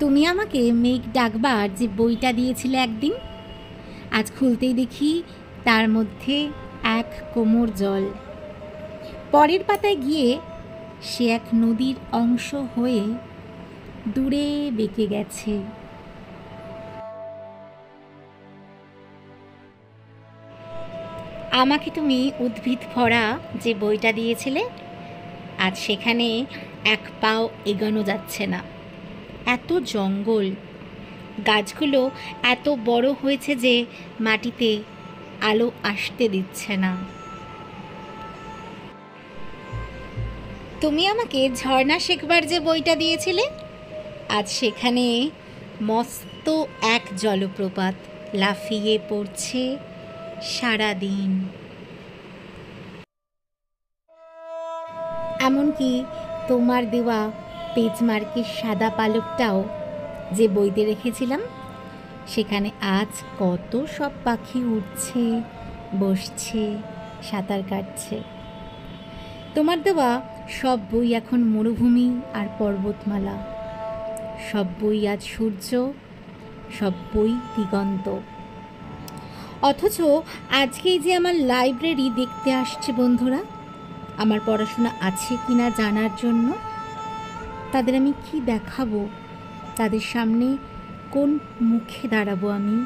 তুমি আমাকে মেঘ ডাকবার যে বইটা দিয়েছিলে একদিন, আজ খুলতেই দেখি তার মধ্যে এক কোমর জল। পরের পাতায় গিয়ে সে এক নদীর অংশ হয়ে দূরে বেঁকে গেছে। আমাকে তুমি উদ্ভিদ ভরা যে বইটা দিয়েছিলে, আজ সেখানে এক পাও এগোনো যাচ্ছে না। এত জঙ্গল, গাছগুলো এত বড় হয়েছে যে মাটিতে আলো আসতে দিচ্ছে না। তুমি আমাকে ঝর্ণা শেখবার যে বইটা দিয়েছিলে, আজ সেখানে মস্ত এক জলপ্রপাত লাফিয়ে পড়ছে সারাদিন। এমনকি তোমার দেওয়া পেজমার্কের সাদা পালকটাও যে বইতে রেখেছিলাম, সেখানে আজ কত সব পাখি উঠছে, বসছে, সাঁতার কাটছে। তোমার দেওয়া সব বই এখন মরুভূমি আর পর্বতমালা, সব বই আজ সূর্য, সব বই দিগন্ত। অথচ আজকেই যে আমার লাইব্রেরি দেখতে আসছে বন্ধুরা, আমার পড়াশোনা আছে কি না জানার জন্য। তাদের আমি কি দেখাবো? তাদের সামনে কোন মুখে দাঁড়াবো আমি?